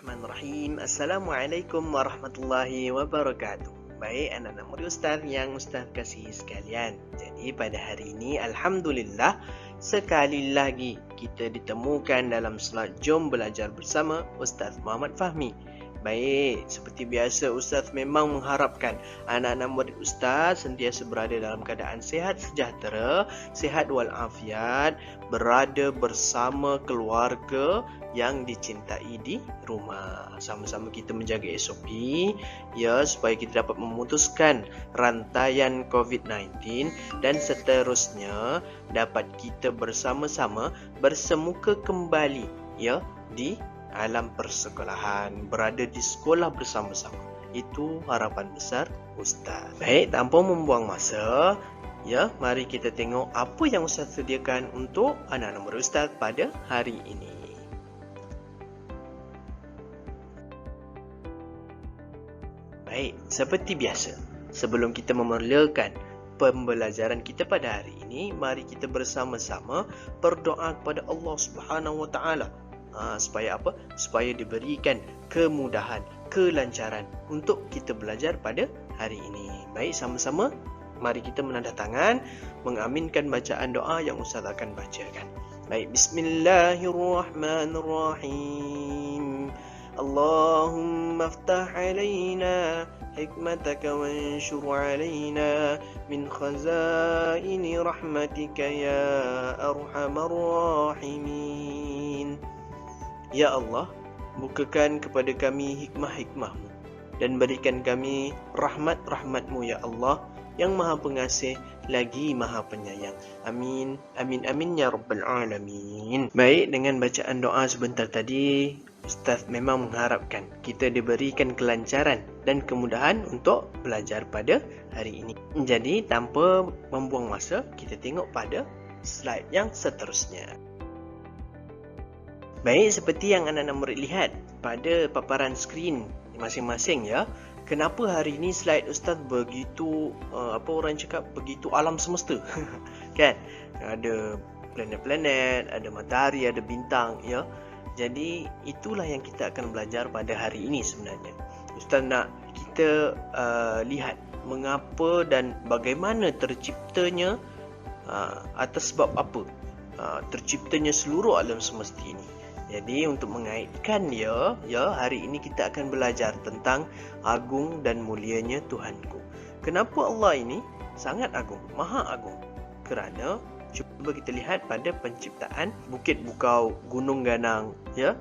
Bismillahirrahmanirrahim. Assalamualaikum warahmatullahi wabarakatuh. Baik anak-anak murid Ustaz yang Ustaz kasihi sekalian. Jadi pada hari ini Alhamdulillah sekali lagi kita ditemukan dalam slot Jom Belajar Bersama Ustaz Muhammad Fahmi. Baik, seperti biasa Ustaz memang mengharapkan anak-anak murid Ustaz sentiasa berada dalam keadaan sihat sejahtera, sihat walafiat, berada bersama keluarga yang dicintai di rumah. Sama-sama kita menjaga SOP ya, supaya kita dapat memutuskan rantaian COVID-19 dan seterusnya dapat kita bersama-sama bersemuka kembali ya di alam persekolahan, berada di sekolah bersama-sama. Itu harapan besar Ustaz. Baik, tanpa membuang masa, ya, mari kita tengok apa yang Ustaz sediakan untuk anak-anak murid Ustaz pada hari ini. Baik, seperti biasa, sebelum kita memulakan pembelajaran kita pada hari ini, mari kita bersama-sama berdoa kepada Allah Subhanahu Wa Taala. Supaya apa? Supaya diberikan kemudahan, kelancaran untuk kita belajar pada hari ini. Baik, sama-sama mari kita menandatangan, mengaminkan bacaan doa yang Ustaz akan bacakan. Baik, Bismillahirrahmanirrahim. Allahumma aftah alaina hikmataka wanshur alaina min khazaini rahmatika ya arhamar rahimin. Ya Allah, bukakan kepada kami hikmah-hikmah-Mu dan berikan kami rahmat-rahmat-Mu ya Allah, yang Maha Pengasih lagi Maha Penyayang. Amin. Amin amin ya rabbal alamin. Baik, dengan bacaan doa sebentar tadi, Ustaz memang mengharapkan kita diberikan kelancaran dan kemudahan untuk belajar pada hari ini. Jadi, tanpa membuang masa, kita tengok pada slide yang seterusnya. Baik, seperti yang anak-anak murid lihat pada paparan skrin masing-masing ya, kenapa hari ini slide Ustaz begitu begitu alam semesta kan? Ada planet-planet, ada matahari, ada bintang ya. Jadi itulah yang kita akan belajar pada hari ini sebenarnya. Ustaz nak kita lihat mengapa dan bagaimana terciptanya, atas sebab apa terciptanya seluruh alam semesta ini. Jadi untuk mengaitkan ya, hari ini kita akan belajar tentang agung dan mulianya Tuhanku. Kenapa Allah ini sangat agung, maha agung? Kerana cuba kita lihat pada penciptaan bukit bukau, gunung ganang ya,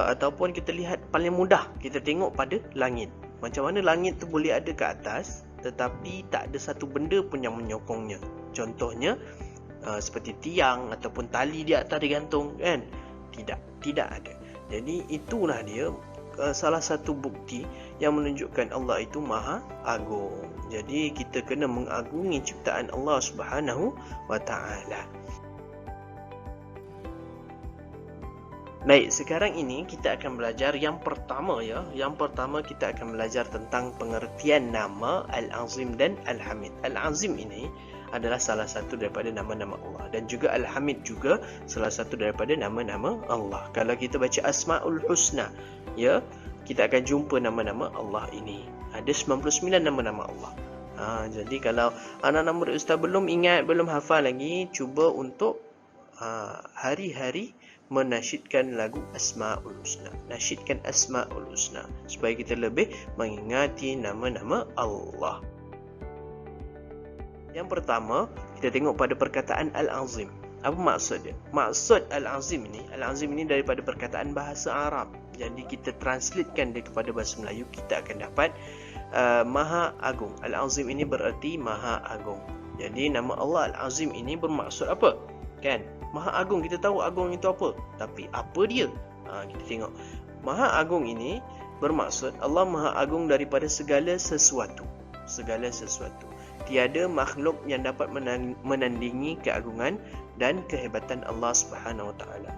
ataupun kita lihat paling mudah, kita tengok pada langit. Macam mana langit tu boleh ada ke atas tetapi tak ada satu benda pun yang menyokongnya. Contohnya seperti tiang ataupun tali di atas digantung kan? Tidak ada. Jadi itulah dia salah satu bukti yang menunjukkan Allah itu maha agung. Jadi kita kena mengagungi ciptaan Allah Subhanahu wa Ta'ala. Baik, sekarang ini kita akan belajar yang pertama ya. Yang pertama kita akan belajar tentang pengertian nama Al-Azim dan Al-Hamid. Al-Azim ini adalah salah satu daripada nama-nama Allah, dan juga Al-Hamid juga salah satu daripada nama-nama Allah. Kalau kita baca Asmaul Husna ya, kita akan jumpa nama-nama Allah ini. Ada 99 nama-nama Allah. Jadi kalau anak-anak murid Ustaz belum ingat, belum hafal lagi, cuba untuk hari-hari menasyidkan lagu Asmaul Husna. Nasyidkan Asmaul Husna supaya kita lebih mengingati nama-nama Allah. Yang pertama, kita tengok pada perkataan Al-Azim. Apa maksud dia? Maksud Al-Azim ini daripada perkataan bahasa Arab. Jadi kita translatekan dia kepada bahasa Melayu, kita akan dapat Maha Agung. Al-Azim ini berarti Maha Agung. Jadi nama Allah Al-Azim ini bermaksud apa? Kan? Maha Agung, kita tahu agung itu apa. Tapi apa dia? Kita tengok. Maha Agung ini bermaksud Allah Maha Agung daripada segala sesuatu. Segala sesuatu. Tiada makhluk yang dapat menandingi keagungan dan kehebatan Allah Subhanahu Wa Taala.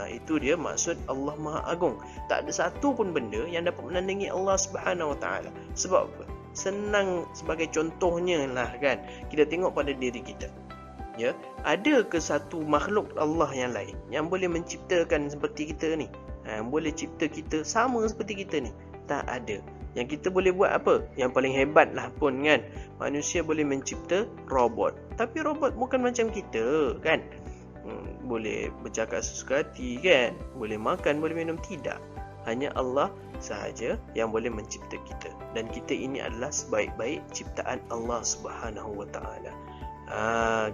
Itu dia maksud Allah Maha Agung. Tak ada satu pun benda yang dapat menandingi Allah Subhanahu Wa Taala. Sebab apa? Senang sebagai contohnya lah kan. Kita tengok pada diri kita. Ya, ada ke satu makhluk Allah yang lain yang boleh menciptakan seperti kita ni? Yang boleh cipta kita sama seperti kita ni, tak ada. Yang kita boleh buat apa? Yang paling hebat lah pun kan, manusia boleh mencipta robot. Tapi robot bukan macam kita kan. Boleh bercakap sesuka hati kan, boleh makan, boleh minum, tidak. Hanya Allah sahaja yang boleh mencipta kita. Dan kita ini adalah sebaik-baik ciptaan Allah Subhanahu Wa Taala.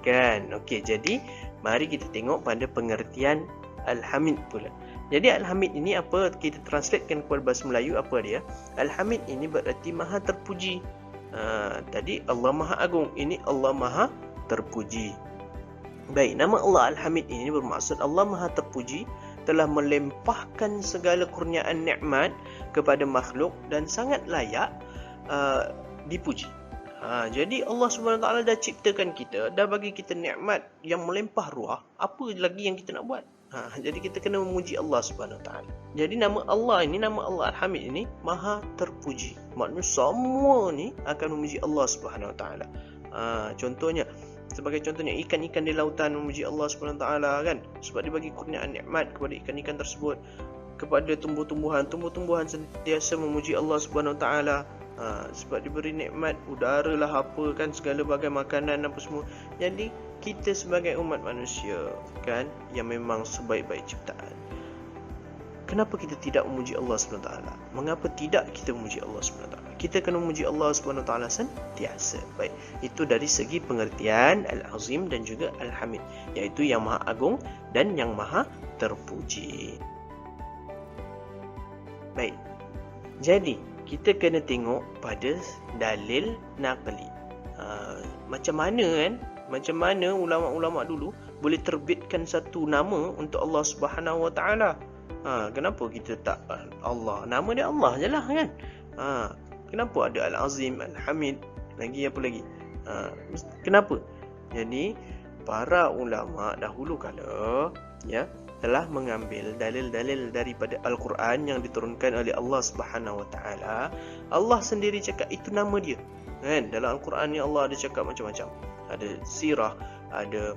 Kan? Okey, jadi mari kita tengok pada pengertian Al-Hamid pula. Jadi Al-Hamid ini apa, kita translatekan kepada bahasa Melayu, apa dia? Al-Hamid ini berarti maha terpuji. Tadi Allah Maha Agung, ini Allah Maha Terpuji. Baik, nama Allah Al-Hamid ini bermaksud Allah Maha Terpuji telah melempahkan segala kurniaan nikmat kepada makhluk dan sangat layak dipuji. Jadi Allah Subhanahu Wa Taala dah ciptakan kita, dah bagi kita nikmat yang melimpah ruah. Apa lagi yang kita nak buat? Jadi kita kena memuji Allah Subhanahu Wa Taala. Jadi nama Allah ini, nama Allah Al-Hamid ini Maha Terpuji. Maknanya semua ni akan memuji Allah Subhanahu Wa Taala. Contohnya, sebagai contohnya ikan-ikan di lautan memuji Allah Subhanahu Wa Taala kan, sebab dia bagi kurniaan nikmat kepada ikan-ikan tersebut. Kepada tumbuh-tumbuhan, tumbuh-tumbuhan sentiasa memuji Allah Subhanahu Wa Taala. Sebab diberi nikmat udara lah apa kan, segala bagai makanan apa semua. Jadi kita sebagai umat manusia kan, yang memang sebaik-baik ciptaan, kenapa kita tidak memuji Allah SWT? Mengapa tidak kita memuji Allah SWT? Kita kena memuji Allah SWT sentiasa. Baik, itu dari segi pengertian Al-Azim dan juga Al-Hamid, iaitu yang Maha Agung dan yang Maha Terpuji. Baik, jadi kita kena tengok pada dalil naqli. Macam mana kan, macam mana ulama-ulama dulu boleh terbitkan satu nama untuk Allah Subhanahu Wa Taala. Kenapa kita tak Allah? Nama dia Allah je lah kan. Kenapa ada Al-Azim, Al-Hamid, lagi apa lagi? Kenapa? Jadi para ulama dahulu kala ya telah mengambil dalil-dalil daripada Al-Quran yang diturunkan oleh Allah Subhanahu Wa Taala. Allah sendiri cakap itu nama dia. Kan? Dalam Al-Quran ni Allah ada cakap macam-macam. Ada sirah, ada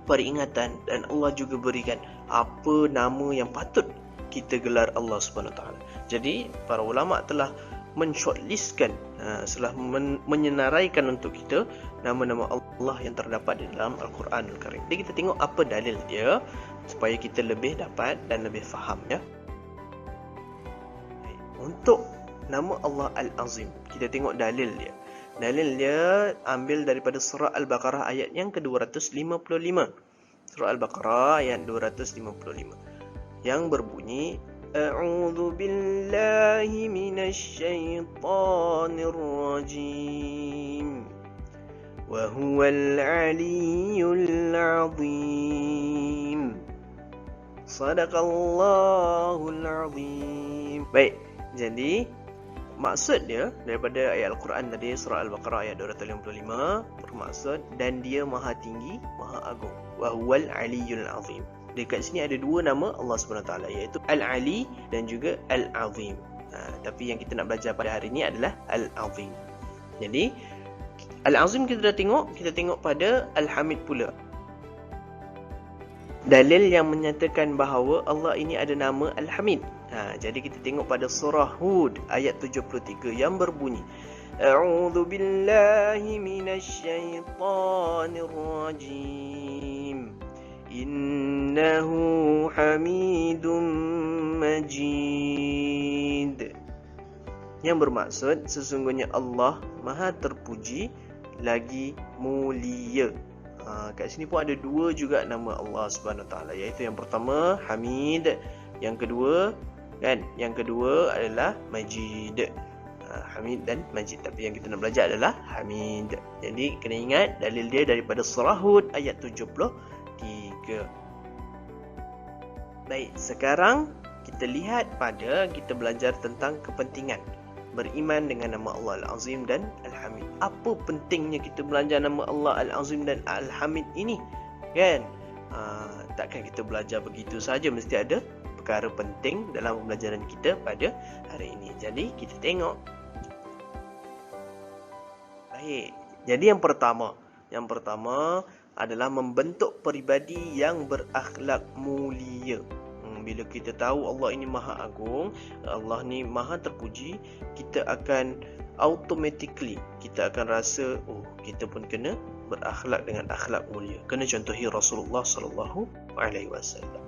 peringatan, dan Allah juga berikan apa nama yang patut kita gelar Allah Subhanahu Wa Taala. Jadi para ulama telah men-shortlistkan, setelah menyenaraikan untuk kita nama-nama Allah yang terdapat di dalam Al-Quran Al-Karim. Jadi kita tengok apa dalil dia supaya kita lebih dapat dan lebih faham ya. Untuk nama Allah Al-Azim, kita tengok dalil dia. Dalil dia ambil daripada surah Al-Baqarah ayat yang ke-255. Surah Al-Baqarah ayat 255 yang berbunyi, A'udzu billahi minasyaitonir rajim. Wa huwal 'aliyyul 'azim. Sadaqallahul 'azim. Baik, jadi maksud dia daripada ayat Al-Quran tadi, surah Al-Baqarah ayat 255, bermaksud dan dia maha tinggi, maha agung. Wa huwal 'aliyyul 'azim. Dekat sini ada dua nama Allah SWT, iaitu Al-Ali dan juga Al-Azim. Tapi yang kita nak belajar pada hari ini adalah Al-Azim. Jadi Al-Azim kita dah tengok, kita tengok pada Al-Hamid pula. Dalil yang menyatakan bahawa Allah ini ada nama Al-Hamid. Jadi kita tengok pada surah Hud ayat 73 yang berbunyi, A'udzu billahi minasyaitonir rajim. Innahu Hamidum Majid. Yang bermaksud sesungguhnya Allah Maha Terpuji lagi mulia. Kat sini pun ada dua juga nama Allah Subhanahu Wa Taala, iaitu yang pertama Hamid, yang kedua kan, yang kedua adalah Majid. Hamid dan Majid, tapi yang kita nak belajar adalah Hamid. Jadi kena ingat dalil dia daripada surah Hud ayat 73. Baik, sekarang kita lihat pada, kita belajar tentang kepentingan beriman dengan nama Allah Al-Azim dan Al-Hamid. Apa pentingnya kita belajar nama Allah Al-Azim dan Al-Hamid ini? Kan? Takkan kita belajar begitu saja, mesti ada perkara penting dalam pembelajaran kita pada hari ini. Jadi kita tengok. Baik. Jadi yang pertama adalah membentuk peribadi yang berakhlak mulia. Bila kita tahu Allah ini maha agung, Allah ni maha terpuji, kita akan automatically kita akan rasa, oh, kita pun kena berakhlak dengan akhlak mulia, kena contohi Rasulullah sallallahu alaihi wasallam.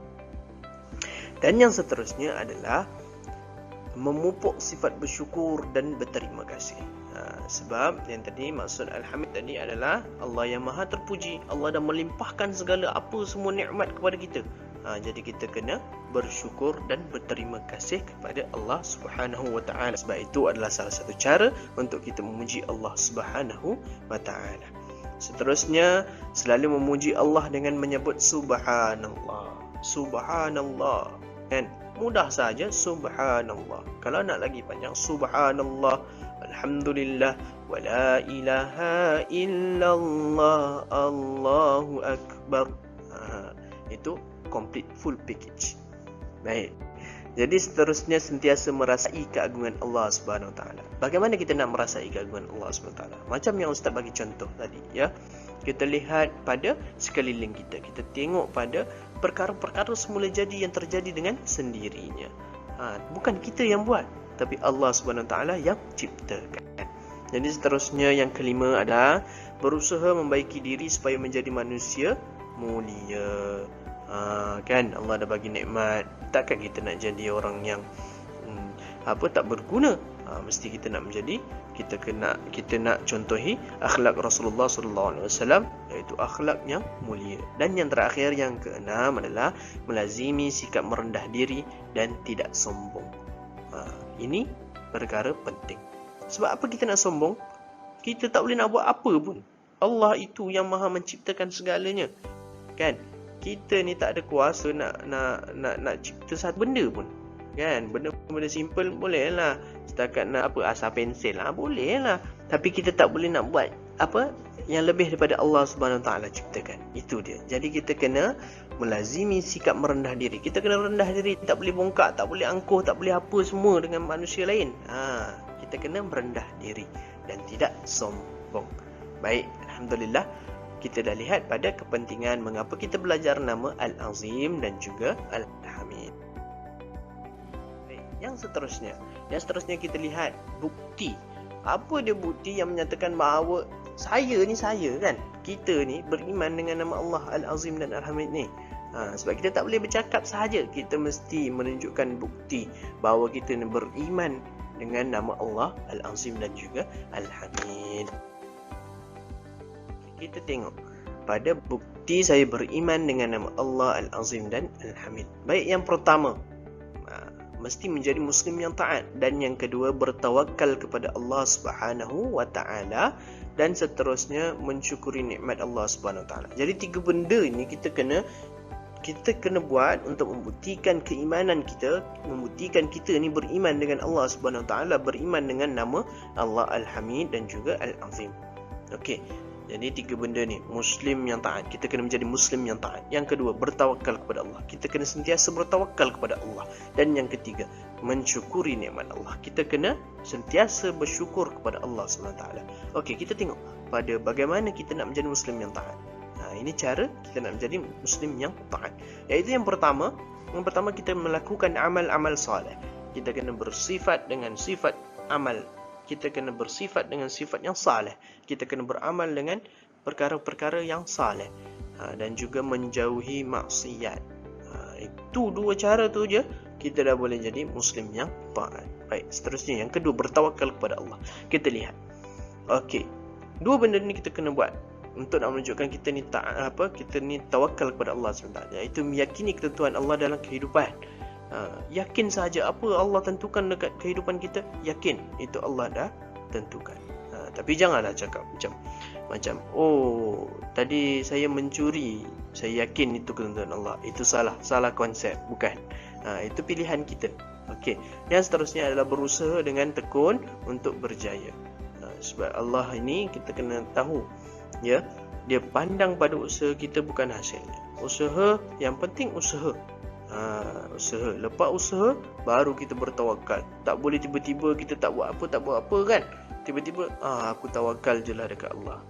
Dan yang seterusnya adalah memupuk sifat bersyukur dan berterima kasih. Sebab yang tadi maksud Al-Hamid tadi adalah Allah yang maha terpuji, Allah dah melimpahkan segala apa semua nikmat kepada kita. Jadi kita kena bersyukur dan berterima kasih kepada Allah Subhanahu wa taala. Sebab itu adalah salah satu cara untuk kita memuji Allah Subhanahu wa taala. Seterusnya, selalu memuji Allah dengan menyebut subhanallah. Subhanallah. Kan? Mudah saja subhanallah. Kalau nak lagi panjang, subhanallah, alhamdulillah, wa la ilaha illallah, Allahu akbar. Itu complete full package. Baik. Jadi seterusnya sentiasa merasai keagungan Allah Subhanahu Wa Taala. Bagaimana kita nak merasai keagungan Allah Subhanahu Wa Taala? Macam yang Ustaz bagi contoh tadi, ya. Kita lihat pada sekeliling kita. Kita tengok pada perkara-perkara semula jadi yang terjadi dengan sendirinya. Bukan kita yang buat, tapi Allah Subhanahu Wa Taala yang ciptakan. Jadi seterusnya yang kelima adalah berusaha membaiki diri supaya menjadi manusia mulia. Kan Allah dah bagi nikmat, takkan kita nak jadi orang yang tak berguna. Mesti kita nak menjadi, kita nak contohi akhlak Rasulullah sallallahu alaihi wasallam, iaitu akhlak yang mulia. Dan yang terakhir, yang keenam adalah melazimi sikap merendah diri dan tidak sombong. Ini perkara penting. Sebab apa kita nak sombong? Kita tak boleh nak buat apa pun. Allah itu yang maha menciptakan segalanya. Kan? Kita ni tak ada kuasa nak cipta satu benda pun. Kan, benda simple boleh lah, setakat nak asal pensel lah boleh lah, tapi kita tak boleh nak buat apa yang lebih daripada Allah Subhanahu Wa Taala ciptakan. Itu dia. Jadi kita kena melazimi sikap merendah diri. Kita kena rendah diri, tak boleh bongkak, tak boleh angkuh, tak boleh apa semua dengan manusia lain. Kita kena merendah diri dan tidak sombong. Baik, alhamdulillah kita dah lihat pada kepentingan mengapa kita belajar nama Al-Azim dan juga Al-Hamid. Yang seterusnya kita lihat bukti. Apa dia bukti yang menyatakan bahawa saya kan, kita ni beriman dengan nama Allah Al-Azim dan Al-Hamid ni. Sebab kita tak boleh bercakap sahaja, kita mesti menunjukkan bukti bahawa kita ni beriman dengan nama Allah Al-Azim dan juga Al-Hamid. Kita tengok pada bukti saya beriman dengan nama Allah Al-Azim dan Al-Hamid. Baik, yang pertama, mesti menjadi muslim yang taat, dan yang kedua bertawakal kepada Allah Subhanahu wa taala, dan seterusnya mensyukuri nikmat Allah Subhanahu wa taala. Jadi tiga benda ini kita kena buat untuk membuktikan keimanan kita, membuktikan kita ni beriman dengan Allah Subhanahu wa taala, beriman dengan nama Allah Al-Hamid dan juga Al-Azim. Okey. Jadi tiga benda ni, muslim yang taat, kita kena menjadi muslim yang taat. Yang kedua, bertawakal kepada Allah, kita kena sentiasa bertawakal kepada Allah. Dan yang ketiga, mensyukuri nikmat Allah, kita kena sentiasa bersyukur kepada Allah SWT. Okey, kita tengok pada bagaimana kita nak menjadi muslim yang taat. Ini cara kita nak menjadi muslim yang taat. Iaitu yang pertama kita melakukan amal-amal soleh. Kita kena bersifat dengan sifat amal. Kita kena bersifat dengan sifat yang saleh. Kita kena beramal dengan perkara-perkara yang saleh. Dan juga menjauhi maksiat. Itu dua cara tu je, kita dah boleh jadi muslim yang taat. Baik, seterusnya yang kedua, bertawakal kepada Allah. Kita lihat. Okey. Dua benda ni kita kena buat untuk nak menunjukkan kita ni kita ni tawakal kepada Allah SWT. Iaitu meyakini ketentuan Allah dalam kehidupan. Yakin sahaja apa Allah tentukan dekat kehidupan kita, yakin itu Allah dah tentukan. Tapi janganlah cakap macam oh, tadi saya mencuri, saya yakin itu ketentuan Allah. Itu salah konsep, bukan. Itu pilihan kita. Okey. Yang seterusnya adalah berusaha dengan tekun untuk berjaya. Sebab Allah ini kita kena tahu, ya, dia pandang pada usaha kita, bukan hasilnya. Usaha, yang penting usaha. Usaha. Lepas usaha baru kita bertawakal. Tak boleh tiba-tiba kita tak buat apa kan. Tiba-tiba aku tawakal je lah dekat Allah.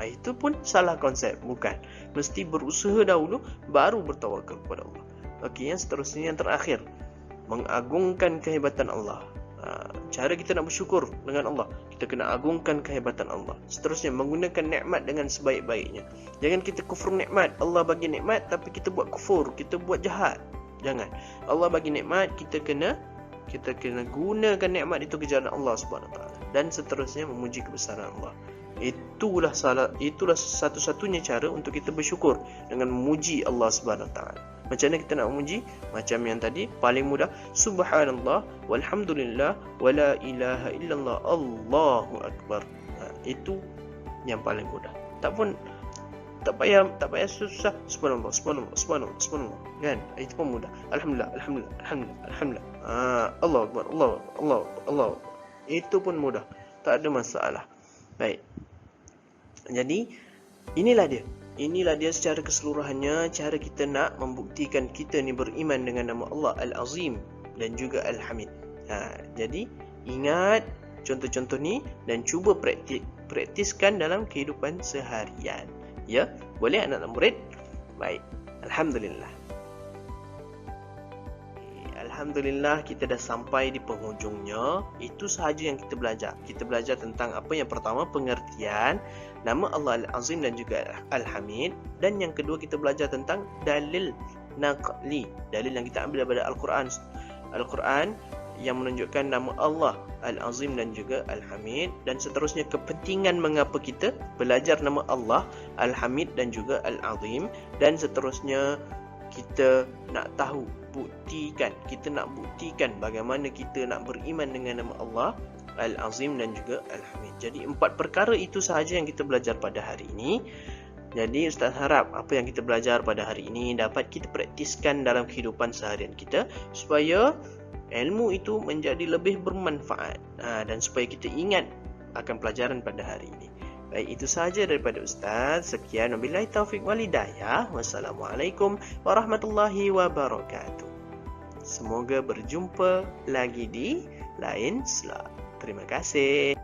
Itu pun salah konsep, bukan. Mesti berusaha dahulu baru bertawakal kepada Allah. Okey, yang seterusnya, yang terakhir, mengagungkan kehebatan Allah. Cara kita nak bersyukur dengan Allah, kita kena agungkan kehebatan Allah. Seterusnya, menggunakan nikmat dengan sebaik-baiknya. Jangan kita kufur nikmat. Allah bagi nikmat tapi kita buat kufur, kita buat jahat. Jangan. Allah bagi nikmat, kita kena gunakan nikmat itu ke jalan Allah Subhanahu Wa Taala. Dan seterusnya, memuji kebesaran Allah. Itulah satu-satunya cara untuk kita bersyukur, dengan memuji Allah Subhanahu Wa Taala. Macam mana kita nak memuji? Macam yang tadi, paling mudah, subhanallah walhamdulillah wala ilaha illallah Allahu akbar. Itu yang paling mudah. Tak payah susah. Subhanallah kan? Itu pun mudah. Alhamdulillah. Allahu akbar, Allah. Itu pun mudah. Tak ada masalah. Baik. Jadi inilah dia secara keseluruhannya cara kita nak membuktikan kita ni beriman dengan nama Allah Al-Azim dan juga Al-Hamid. Jadi ingat contoh-contoh ni dan cuba praktiskan dalam kehidupan seharian. Ya, boleh anak-anak murid? Baik. Alhamdulillah kita dah sampai di penghujungnya. Itu sahaja yang kita belajar. Kita belajar tentang apa? Yang pertama, pengertian nama Allah Al-Azim dan juga Al-Hamid. Dan yang kedua, kita belajar tentang dalil naqli, dalil yang kita ambil daripada Al-Quran yang menunjukkan nama Allah Al-Azim dan juga Al-Hamid. Dan seterusnya, kepentingan mengapa kita belajar nama Allah Al-Hamid dan juga Al-Azim. Dan seterusnya, kita nak buktikan bagaimana kita nak beriman dengan nama Allah Al-Azim dan juga Al-Hamid. Jadi 4 perkara itu sahaja yang kita belajar pada hari ini. Jadi Ustaz harap apa yang kita belajar pada hari ini dapat kita praktiskan dalam kehidupan seharian kita, supaya ilmu itu menjadi lebih bermanfaat, dan supaya kita ingat akan pelajaran pada hari ini. Baik, itu sahaja daripada Ustaz. Sekian, wabillahi taufiq wal hidayah. Wassalamualaikum warahmatullahi wabarakatuh. Semoga berjumpa lagi di lain slot. Terima kasih.